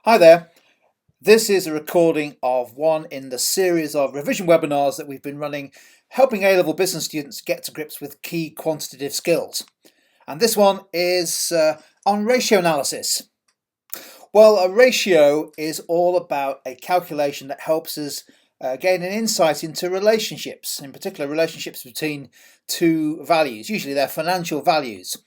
Hi there. This is a recording of one in the series of revision webinars that we've been running, helping A-level business students get to grips with key quantitative skills. And this one is on ratio analysis. Well, a ratio is all about a calculation that helps us gain an insight into relationships, in particular relationships between two values. Usually they're financial values.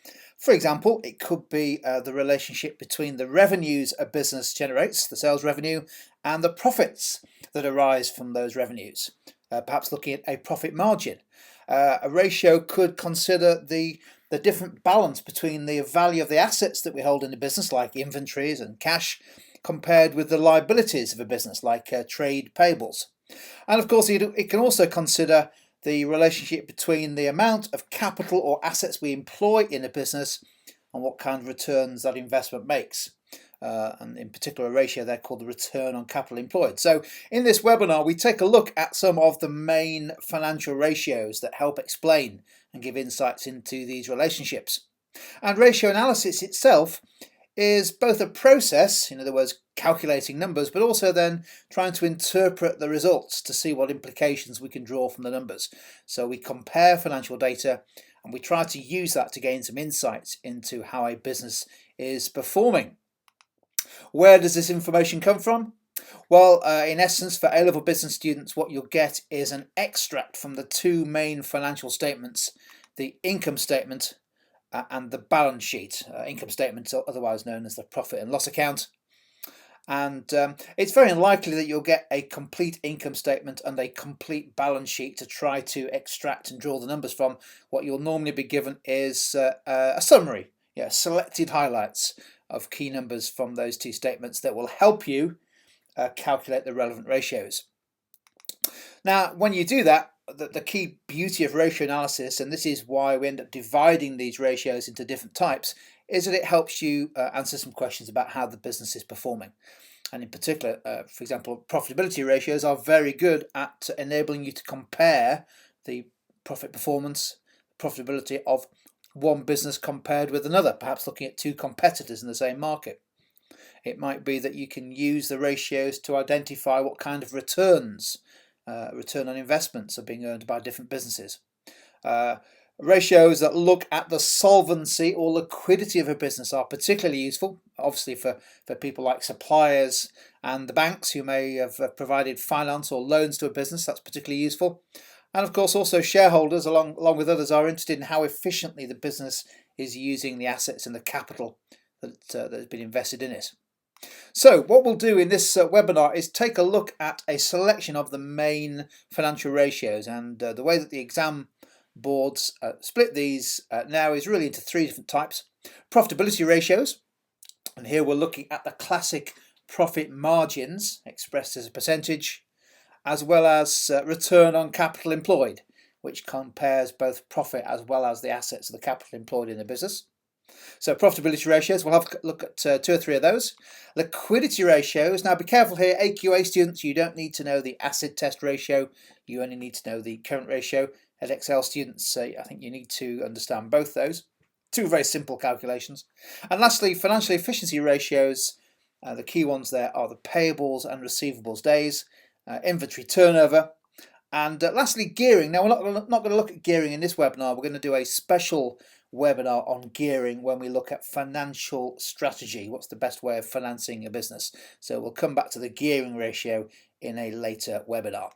For example, it could be the relationship between the revenues a business generates, the sales revenue, and the profits that arise from those revenues. Perhaps looking at a profit margin. A ratio could consider the different balance between the value of the assets that we hold in the business, like inventories and cash, compared with the liabilities of a business, like trade payables. And of course, it can also consider the relationship between the amount of capital or assets we employ in a business and what kind of returns that investment makes. And in particular, a ratio there called the return on capital employed. So in this webinar, we take a look at some of the main financial ratios that help explain and give insights into these relationships. And ratio analysis itself is both a process, in other words, calculating numbers, but also then trying to interpret the results to see what implications we can draw from the numbers. So we compare financial data and we try to use that to gain some insights into how a business is performing. Where does this information come from? Well, in essence, for A-level business students, what you'll get is an extract from the two main financial statements, the income statement and the balance sheet. Income statement, otherwise known as the profit and loss account. And it's very unlikely that you'll get a complete income statement and a complete balance sheet to try to extract and draw the numbers from. What you'll normally be given is a summary, selected highlights of key numbers from those two statements that will help you calculate the relevant ratios. Now, when you do that, the key beauty of ratio analysis, and this is why we end up dividing these ratios into different types, is that it helps you answer some questions about how the business is performing. And in particular, for example, profitability ratios are very good at enabling you to compare the profit performance, profitability of one business compared with another, perhaps looking at two competitors in the same market. It might be that you can use the ratios to identify what kind of return on investments are being earned by different businesses. Ratios that look at the solvency or liquidity of a business are particularly useful, obviously for people like suppliers and the banks who may have provided finance or loans to a business. That's particularly useful. And of course also shareholders along with others are interested in how efficiently the business is using the assets and the capital that has been invested in it. So what we'll do in this webinar is take a look at a selection of the main financial ratios, and the way that the exam boards split these now is really into three different types. Profitability ratios, and here we're looking at the classic profit margins expressed as a percentage, as well as return on capital employed, which compares both profit as well as the assets of the capital employed in the business. So profitability ratios, we'll have a look at two or three of those. Liquidity ratios, now be careful here, AQA students, you don't need to know the acid test ratio, you only need to know the current ratio. As Excel students, I think you need to understand both those. Two very simple calculations. And lastly, financial efficiency ratios, the key ones there are the payables and receivables days, inventory turnover, and lastly gearing. Now we're not going to look at gearing in this webinar, we're going to do a special webinar on gearing when we look at financial strategy. What's the best way of financing a business? So we'll come back to the gearing ratio in a later webinar.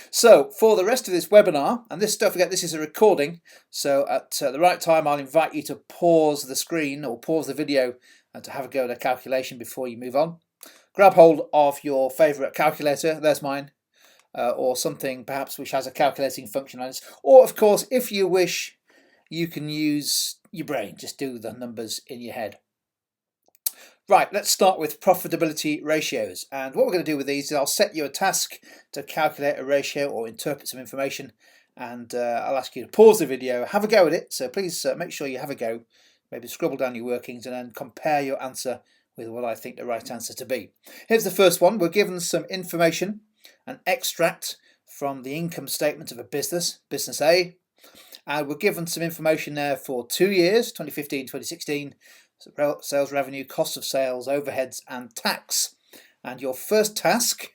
So for the rest of this webinar, and this, don't forget, this is a recording, so at the right time I'll invite you to pause the screen or pause the video and to have a go at a calculation before you move on. Grab hold of your favourite calculator, there's mine, or something perhaps which has a calculating function on it, or of course if you wish you can use your brain, just do the numbers in your head. Right, let's start with profitability ratios. And what we're going to do with these is I'll set you a task to calculate a ratio or interpret some information, and I'll ask you to pause the video, have a go at it. So please make sure you have a go, maybe scribble down your workings and then compare your answer with what I think the right answer to be. Here's the first one. We're given some information, an extract from the income statement of a business, business A. We're given some information there for 2 years, 2015, 2016, sales revenue, cost of sales, overheads and tax. And your first task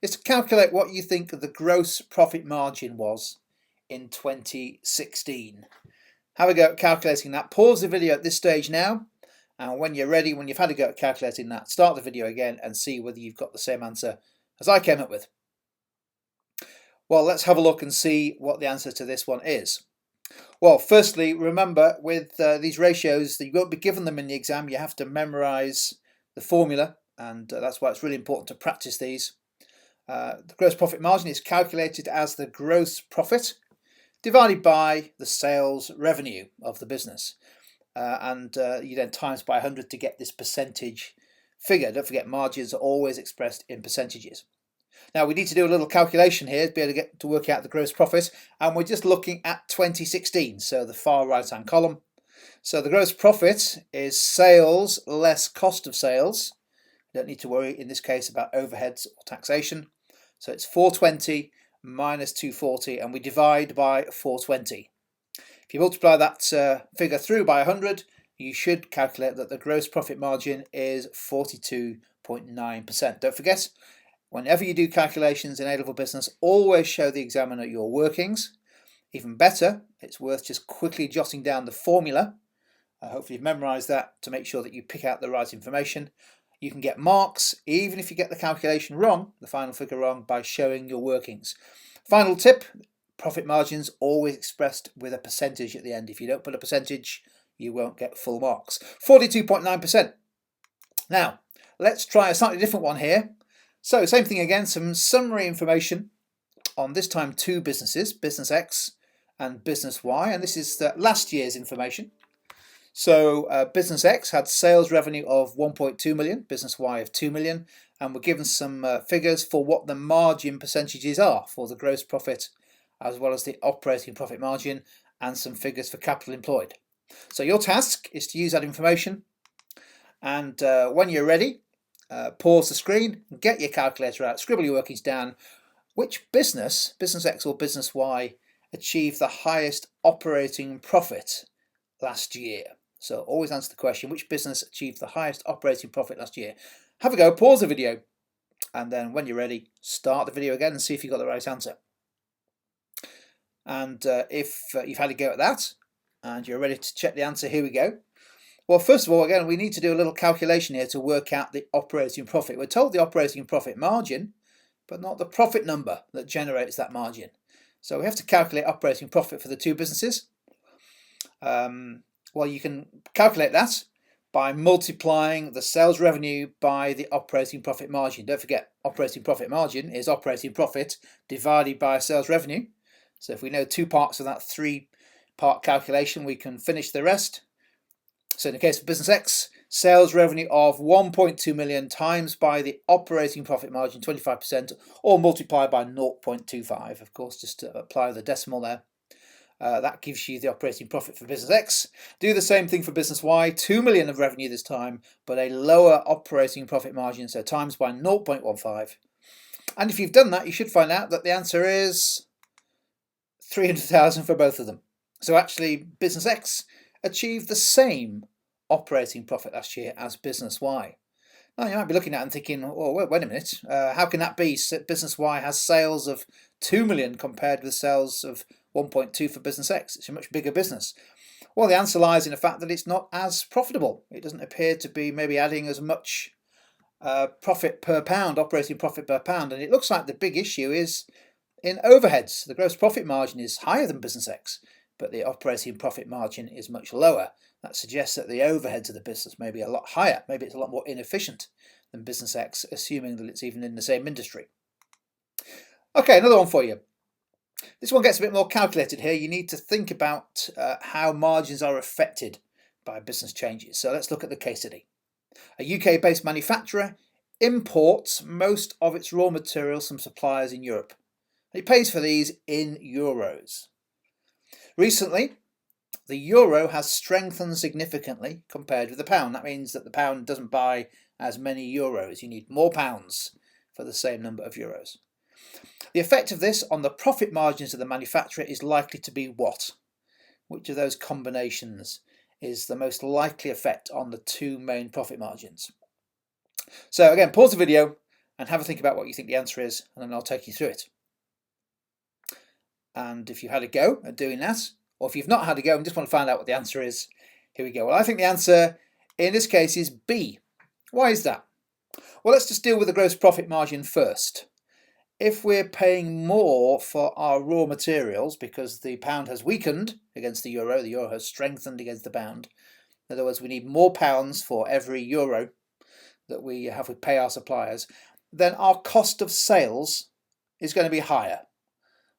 is to calculate what you think the gross profit margin was in 2016. Have a go at calculating that. Pause the video at this stage now, and when you're ready, when you've had a go at calculating that, start the video again and see whether you've got the same answer as I came up with. Well, let's have a look and see what the answer to this one is. Well, firstly, remember with these ratios, that you won't be given them in the exam. You have to memorize the formula, and that's why it's really important to practice these. The gross profit margin is calculated as the gross profit divided by the sales revenue of the business. You then times by 100 to get this percentage figure. Don't forget, margins are always expressed in percentages. Now we need to do a little calculation here to be able to work out the gross profit, and we're just looking at 2016, so the far right hand column. So the gross profit is sales less cost of sales. You don't need to worry in this case about overheads or taxation. So it's 420 minus 240, and we divide by 420. If you multiply that figure through by 100, you should calculate that the gross profit margin is 42.9%. Don't forget, whenever you do calculations in A-level business, always show the examiner your workings. Even better, it's worth just quickly jotting down the formula. Hopefully you've memorized that to make sure that you pick out the right information. You can get marks even if you get the calculation wrong, the final figure wrong, by showing your workings. Final tip, profit margins always expressed with a percentage at the end. If you don't put a percentage, you won't get full marks. 42.9%. Now, let's try a slightly different one here. So same thing again, some summary information on this time two businesses, Business X and Business Y, and this is last year's information. So Business X had sales revenue of 1.2 million, Business Y of 2 million, and we're given some figures for what the margin percentages are for the gross profit as well as the operating profit margin, and some figures for capital employed. So your task is to use that information, and when you're ready, pause the screen, get your calculator out, scribble your workings down. Which business, Business X or Business Y, achieved the highest operating profit last year? So always answer the question, which business achieved the highest operating profit last year? Have a go, pause the video, and then when you're ready, start the video again and see if you got the right answer. And if you've had a go at that and you're ready to check the answer, here we go. Well, first of all, again, we need to do a little calculation here to work out the operating profit. We're told the operating profit margin, but not the profit number that generates that margin. So we have to calculate operating profit for the two businesses. Well, you can calculate that by multiplying the sales revenue by the operating profit margin. Don't forget, operating profit margin is operating profit divided by sales revenue. So if we know two parts of that three-part calculation, we can finish the rest. So in the case of Business X, sales revenue of 1.2 million times by the operating profit margin, 25%, or multiply by 0.25, of course, just to apply the decimal there. That gives you the operating profit for Business X. Do the same thing for Business Y, 2 million of revenue this time, but a lower operating profit margin, so times by 0.15. And if you've done that, you should find out that the answer is 300,000 for both of them. So actually, Business X achieved the same operating profit last year as Business Y. Now you might be looking at it and thinking, oh, wait a minute, how can that be? Business Y has sales of 2 million compared with sales of 1.2 for Business X. It's a much bigger business. Well, the answer lies in the fact that it's not as profitable. It doesn't appear to be maybe adding as much profit per pound, operating profit per pound, and it looks like the big issue is in overheads. The gross profit margin is higher than Business X, but the operating profit margin is much lower. That suggests that the overheads of the business may be a lot higher. Maybe it's a lot more inefficient than Business X, assuming that it's even in the same industry. Okay, another one for you. This one gets a bit more calculated here. You need to think about how margins are affected by business changes. So let's look at the case study. A UK-based manufacturer imports most of its raw materials from suppliers in Europe. It pays for these in euros. Recently, the euro has strengthened significantly compared with the pound. That means that the pound doesn't buy as many euros. You need more pounds for the same number of euros. The effect of this on the profit margins of the manufacturer is likely to be what? Which of those combinations? is the most likely effect on the two main profit margins. So again, pause the video and have a think about what you think the answer is, and then I'll take you through it. And if you've had a go at doing that, or if you've not had a go and just want to find out what the answer is, here we go. Well, I think the answer in this case is B. Why is that? Well, let's just deal with the gross profit margin first. If we're paying more for our raw materials because the pound has weakened against the euro has strengthened against the pound. In other words, we need more pounds for every euro that we pay our suppliers, then our cost of sales is going to be higher.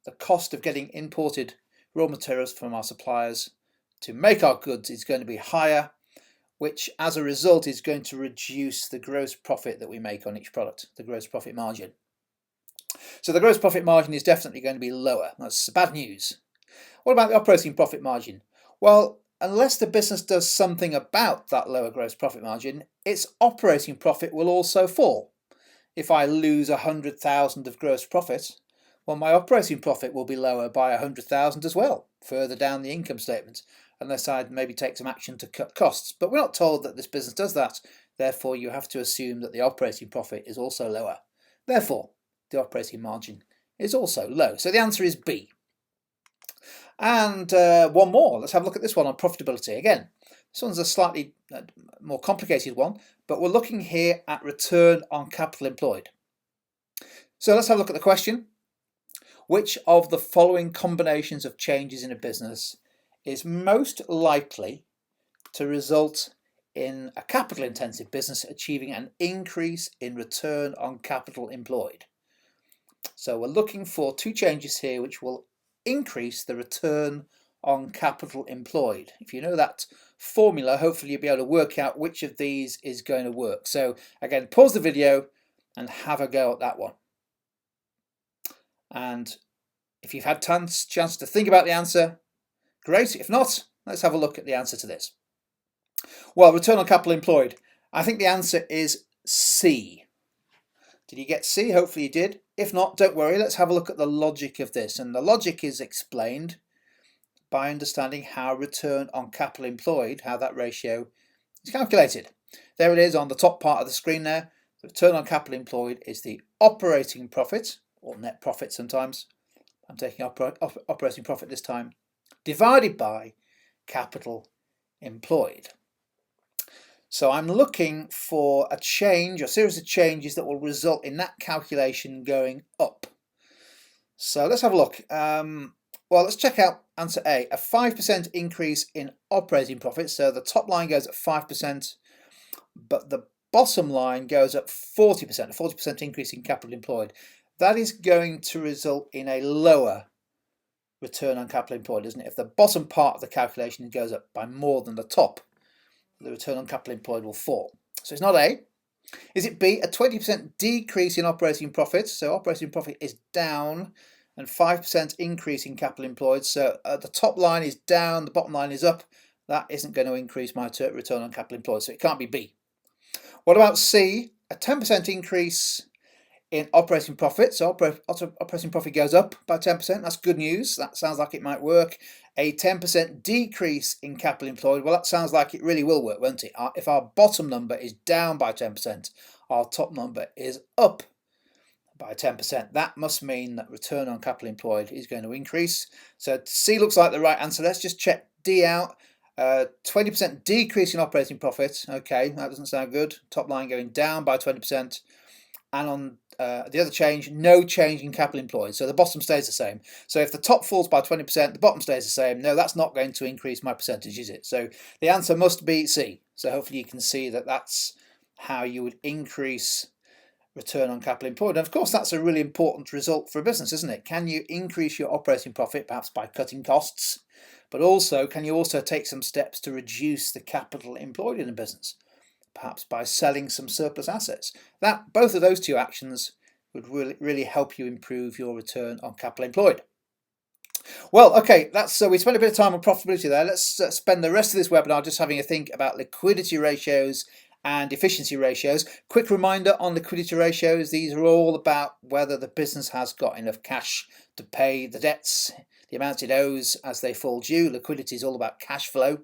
The cost of getting imported raw materials from our suppliers to make our goods is going to be higher, which as a result is going to reduce the gross profit that we make on each product, the gross profit margin. So the gross profit margin is definitely going to be lower. That's bad news. What about the operating profit margin? Well, unless the business does something about that lower gross profit margin, its operating profit will also fall. If I lose 100,000 of gross profit, well, my operating profit will be lower by 100,000 as well, further down the income statement, unless I maybe take some action to cut costs. But we're not told that this business does that. Therefore, you have to assume that the operating profit is also lower. Therefore, the operating margin is also low. So the answer is B. And one more. Let's have a look at this one on profitability. Again, this one's a slightly more complicated one, but we're looking here at return on capital employed. So let's have a look at the question. Which of the following combinations of changes in a business is most likely to result in a capital intensive business achieving an increase in return on capital employed? So we're looking for two changes here which will increase the return on capital employed. If you know that formula, hopefully you'll be able to work out which of these is going to work. So again, pause the video and have a go at that one. And if you've had chance to think about the answer, great. If not, let's have a look at the answer to this. Well, return on capital employed. I think the answer is C. Did you get C? Hopefully you did. If not, don't worry. Let's have a look at the logic of this. And the logic is explained by understanding how return on capital employed, how that ratio is calculated. There it is on the top part of the screen there. The return on capital employed is the operating profit, or net profit sometimes. I'm taking operating profit this time, divided by capital employed. So I'm looking for a change, a series of changes that will result in that calculation going up. So let's have a look. Well, let's check out answer A. A 5% increase in operating profit. So the top line goes up 5%, but the bottom line goes up 40%, a 40% increase in capital employed. That is going to result in a lower return on capital employed, isn't it? If the bottom part of the calculation goes up by more than the top, the return on capital employed will fall. So it's not A. Is it B? A 20% decrease in operating profit. So operating profit is down and 5% increase in capital employed. So the top line is down, the bottom line is up. That isn't going to increase my return on capital employed. So it can't be B. What about C? A 10% increase in operating profit. So operating profit goes up by 10%. That's good news. That sounds like it might work. A 10% decrease in capital employed. Well, that sounds like it really will work, won't it? If our bottom number is down by 10%, our top number is up by 10%. That must mean that return on capital employed is going to increase. So C looks like the right answer. Let's just check D out. 20% decrease in operating profit. Okay, that doesn't sound good. Top line going down by 20%. And on the other change, no change in capital employed. So the bottom stays the same. So if the top falls by 20%, the bottom stays the same. No, that's not going to increase my percentage, is it? So the answer must be C. So hopefully you can see that that's how you would increase return on capital employed. And of course, that's a really important result for a business, isn't it? Can you increase your operating profit, perhaps by cutting costs? But also, can you also take some steps to reduce the capital employed in a business? Perhaps by selling some surplus assets. Both of those two actions would really help you improve your return on capital employed. Well, okay, so we spent a bit of time on profitability there. Let's spend the rest of this webinar just having a think about liquidity ratios and efficiency ratios. Quick reminder on liquidity ratios, these are all about whether the business has got enough cash to pay the debts, the amounts it owes as they fall due. Liquidity is all about cash flow.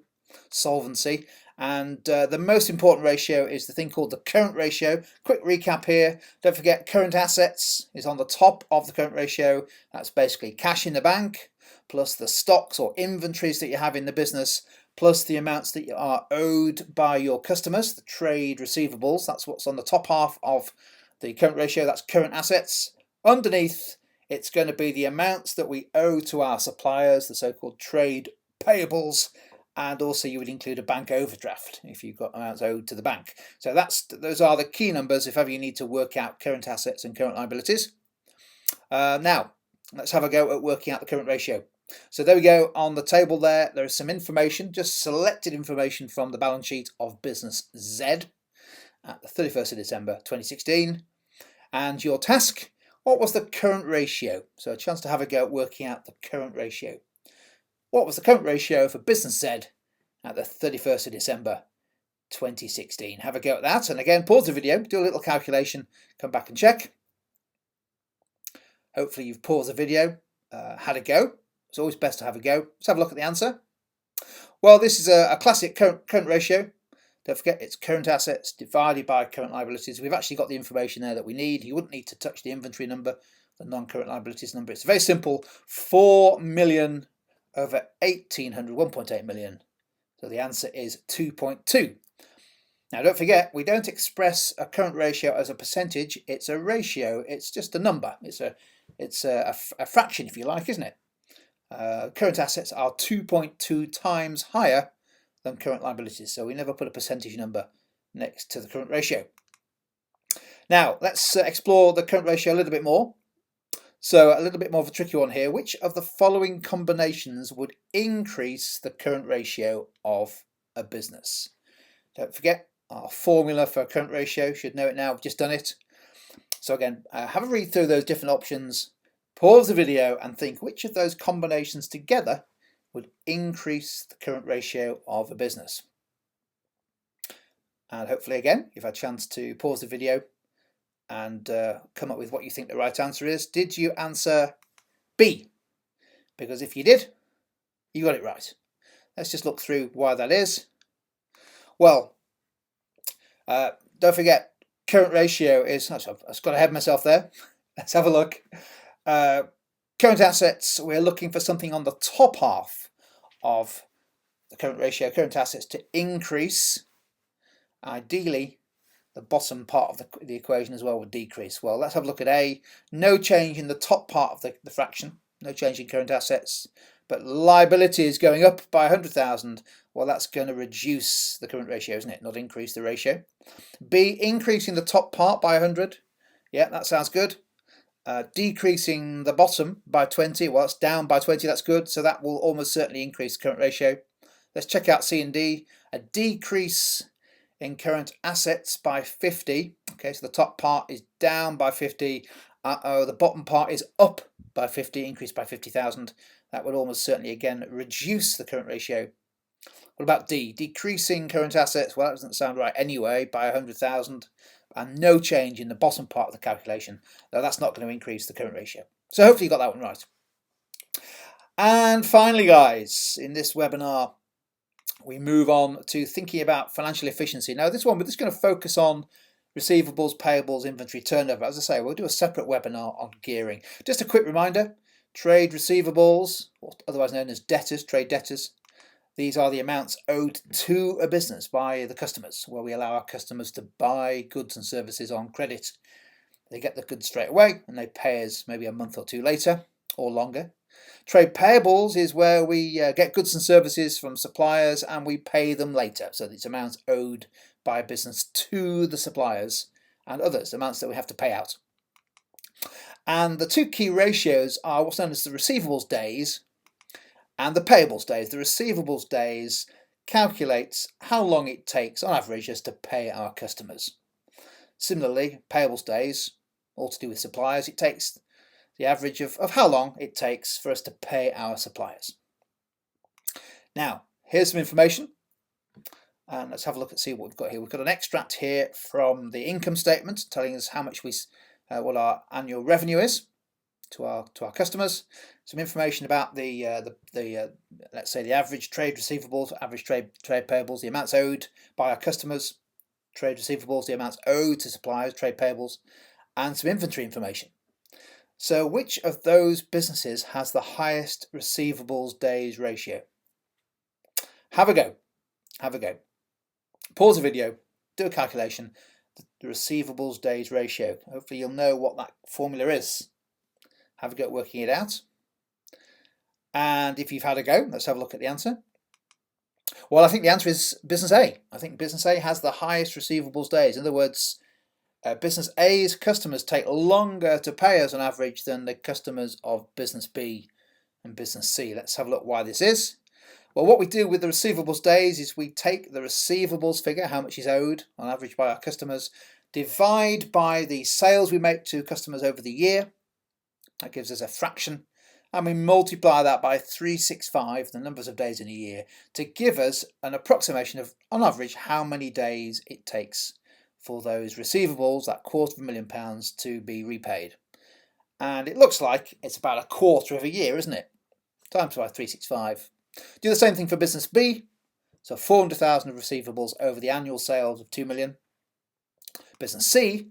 solvency. And the most important ratio is the thing called the current ratio. Quick recap here. Don't forget, current assets is on the top of the current ratio. That's basically cash in the bank, plus the stocks or inventories that you have in the business, plus the amounts that are owed by your customers, the trade receivables. That's what's on the top half of the current ratio. That's current assets. Underneath, it's going to be the amounts that we owe to our suppliers, the so-called trade payables. And also you would include a bank overdraft if you've got amounts owed to the bank. So those are the key numbers if ever you need to work out current assets and current liabilities. Now, let's have a go at working out the current ratio. So there we go on the table there. There is some information, just selected information from the balance sheet of business Z at the 31st of December 2016. And your task, what was the current ratio? So a chance to have a go at working out the current ratio. What was the current ratio for business Z at the 31st of December 2016? Have a go at that. And again, pause the video, do a little calculation, come back and check. Hopefully you've paused the video, had a go. It's always best to have a go. Let's have a look at the answer. Well, this is a classic current ratio. Don't forget, it's current assets divided by current liabilities. We've actually got the information there that we need. You wouldn't need to touch the inventory number, the non-current liabilities number. It's very simple. 4 million over 1,800, 1.8 million. So the answer is 2.2. Now don't forget, we don't express a current ratio as a percentage. It's a ratio. It's just a number. It's a fraction, if you like, isn't it? Current assets are 2.2 times higher than current liabilities. So we never put a percentage number next to the current ratio. Now let's explore the current ratio a little bit more. So a little bit more of a tricky one here. Which of the following combinations would increase the current ratio of a business? Don't forget our formula for current ratio. Should know it now. We've just done it. So again, have a read through those different options. Pause the video and think which of those combinations together would increase the current ratio of a business. And hopefully again, you've had a chance to pause the video and come up with what you think the right answer is. Did you answer B? Because if you did, you got it right. Let's just look through why that is. Well, don't forget, current ratio is, I've got ahead of myself there. Let's have a look. Current assets, we're looking for something on the top half of the current ratio, current assets to increase. Ideally, the bottom part of the equation as well would decrease. Well, let's have a look at A. No change in the top part of the fraction, no change in current assets, but liability is going up by 100,000. Well, that's going to reduce the current ratio, isn't it? Not increase the ratio. B, increasing the top part by 100. Yeah, that sounds good. Decreasing the bottom by 20. Well, it's down by 20. That's good. So that will almost certainly increase the current ratio. Let's check out C and D. A decrease in current assets by 50. Okay, so the top part is down by 50. The bottom part is up by 50, increased by 50,000. That would almost certainly again reduce the current ratio. What about D? Decreasing current assets. Well, that doesn't sound right anyway, by 100,000. And no change in the bottom part of the calculation. Now that's not going to increase the current ratio. So hopefully you got that one right. And finally, guys, in this webinar, we move on to thinking about financial efficiency. Now this one, we're just going to focus on receivables, payables, inventory turnover. As I say, we'll do a separate webinar on gearing. Just a quick reminder, trade receivables, or otherwise known as debtors, trade debtors. These are the amounts owed to a business by the customers, where we allow our customers to buy goods and services on credit. They get the goods straight away and they pay us maybe a month or two later or longer. Trade payables is where we get goods and services from suppliers and we pay them later. So these amounts owed by a business to the suppliers and others, amounts that we have to pay out. And the two key ratios are what's known as the receivables days and the payables days. The receivables days calculates how long it takes on average just to pay our customers. Similarly, payables days, all to do with suppliers, it takes the average of how long it takes for us to pay our suppliers. Now, here's some information. And let's have a look and see what we've got here. We've got an extract here from the income statement telling us how much what our annual revenue is to our customers. some information about let's say the average trade receivables, average trade payables, the amounts owed by our customers, trade receivables, the amounts owed to suppliers, trade payables, and some inventory information. So which of those businesses has the highest receivables days ratio? Have a go. Have a go. Pause the video, do a calculation, the receivables days ratio. Hopefully you'll know what that formula is. Have a go at working it out. And if you've had a go, let's have a look at the answer. Well, I think the answer is business A. I think business A has the highest receivables days. In other words, business A's customers take longer to pay us on average than the customers of business B and business C. Let's have a look why this is. Well, what we do with the receivables days is we take the receivables figure, how much is owed on average by our customers, divide by the sales we make to customers over the year. That gives us a fraction. And we multiply that by 365, the numbers of days in a year, to give us an approximation of, on average, how many days it takes for those receivables, that £250,000, to be repaid. And it looks like it's about a quarter of a year, isn't it? Times by 365. Do the same thing for business B. So 400,000 of receivables over the annual sales of 2 million. Business C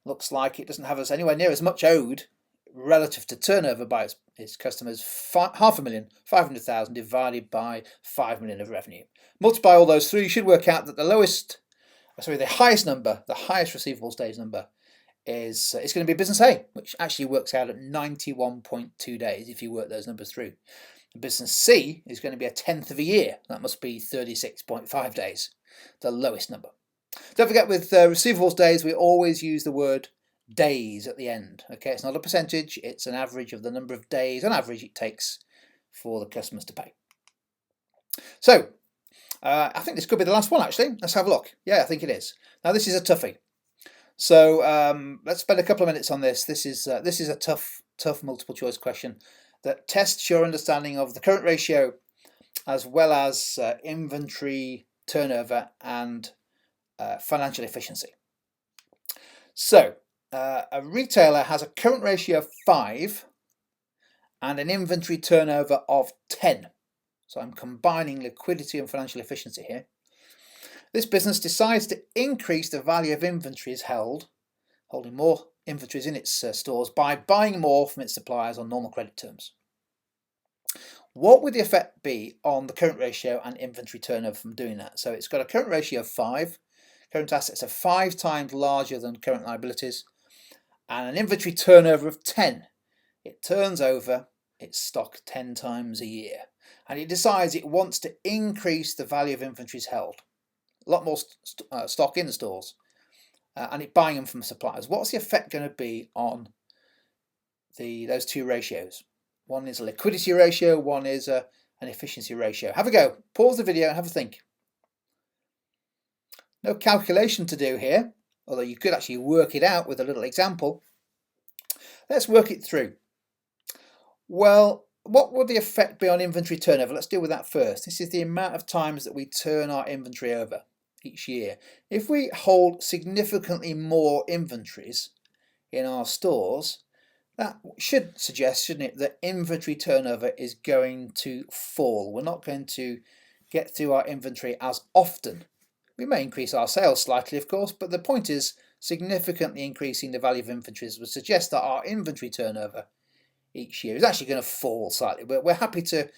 looks like it doesn't have us anywhere near as much owed relative to turnover by its customers. 500,000, 500,000 divided by 5 million of revenue. Multiply all those through, you should work out that the highest number, the highest receivables days number is going to be business A, which actually works out at 91.2 days if you work those numbers through. Business C is going to be a tenth of a year. That must be 36.5 days, the lowest number. Don't forget, with receivables days, we always use the word days at the end. Okay, it's not a percentage, it's an average of the number of days on average it takes for the customers to pay. So, I think this could be the last one actually. Let's have a look. Yeah, I think it is. Now this is a toughie. So let's spend a couple of minutes on this. This is a tough multiple choice question that tests your understanding of the current ratio as well as inventory turnover and financial efficiency. So a retailer has a current ratio of 5 and an inventory turnover of 10. So I'm combining liquidity and financial efficiency here. This business decides to increase the value of inventories holding more inventories in its stores by buying more from its suppliers on normal credit terms. What would the effect be on the current ratio and inventory turnover from doing that? So it's got a current ratio of 5, current assets are 5 times larger than current liabilities, and an inventory turnover of 10. It turns over its stock 10 times a year, and it decides it wants to increase the value of inventories held. A lot more stock in the stores, and it buying them from suppliers. What's the effect going to be on those two ratios? One is a liquidity ratio, one is an efficiency ratio. Have a go. Pause the video and have a think. No calculation to do here, although you could actually work it out with a little example. Let's work it through. Well, what would the effect be on inventory turnover? Let's deal with that first. This is the amount of times that we turn our inventory over each year. If we hold significantly more inventories in our stores, that should suggest, shouldn't it, that inventory turnover is going to fall. We're not going to get through our inventory as often. We may increase our sales slightly, of course, but the point is significantly increasing the value of inventories would suggest that our inventory turnover each year is actually going to fall slightly. We're happy to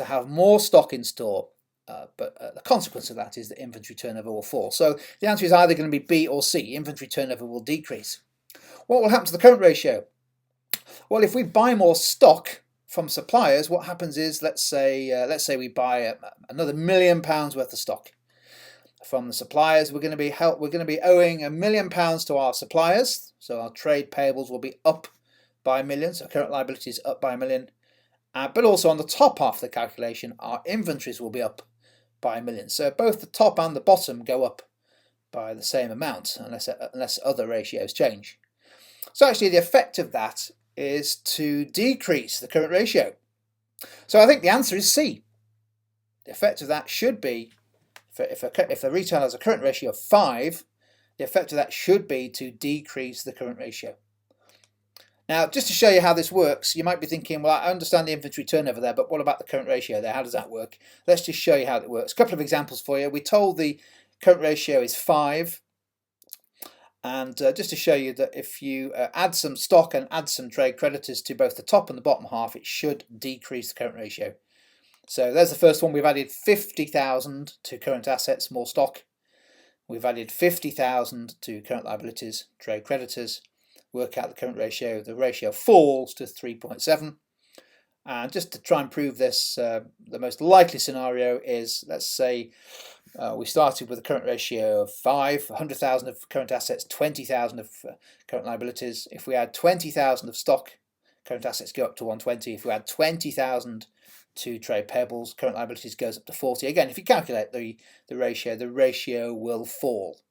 have more stock in store, but the consequence of that is that inventory turnover will fall. So the answer is either going to be B or C. Inventory turnover will decrease. What will happen to the current ratio? Well, if we buy more stock from suppliers, what happens is, let's say we buy another £1 million worth of stock from the suppliers. We're going to be owing £1 million to our suppliers, so our trade payables will be up by £1 million, so current liabilities up by £1 million. But also on the top half of the calculation, our inventories will be up by £1 million. So both the top and the bottom go up by the same amount, unless other ratios change. So actually the effect of that is to decrease the current ratio. So I think the answer is C. The effect of that should be, if a retailer has a current ratio of 5, the effect of that should be to decrease the current ratio. Now, just to show you how this works, you might be thinking, well, I understand the inventory turnover there, but what about the current ratio there? How does that work? Let's just show you how it works. A couple of examples for you. We told the current ratio is 5. And just to show you that if you add some stock and add some trade creditors to both the top and the bottom half, it should decrease the current ratio. So there's the first one. We've added 50,000 to current assets, more stock. We've added 50,000 to current liabilities, trade creditors. Work out the current ratio. The ratio falls to 3.7. And just to try and prove this, the most likely scenario is, let's say, we started with a current ratio of 5, 100,000 of current assets, 20,000 of current liabilities. If we add 20,000 of stock, current assets go up to 120. If we add 20,000 to trade payables, current liabilities goes up to 40. Again, if you calculate the ratio will fall.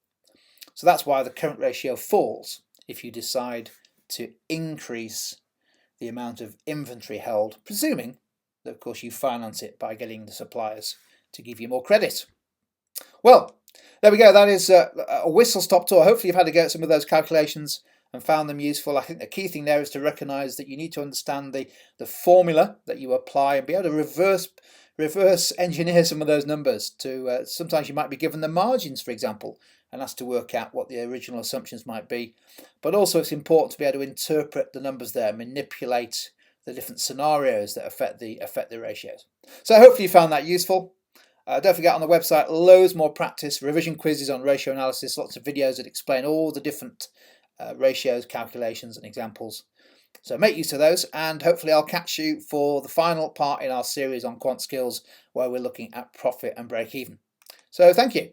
So that's why the current ratio falls if you decide to increase the amount of inventory held, presuming that, of course, you finance it by getting the suppliers to give you more credit. Well, there we go. That is a whistle-stop tour. Hopefully you've had a go at some of those calculations and found them useful. I think the key thing there is to recognise that you need to understand the formula that you apply and be able to reverse engineer some of those numbers. To sometimes you might be given the margins, for example, and asked to work out what the original assumptions might be. But also it's important to be able to interpret the numbers there, manipulate the different scenarios that affect the ratios. So hopefully you found that useful. Don't forget, on the website, loads more practice, revision quizzes on ratio analysis, lots of videos that explain all the different ratios, calculations and examples. So make use of those, and hopefully I'll catch you for the final part in our series on quant skills, where we're looking at profit and break even. So thank you.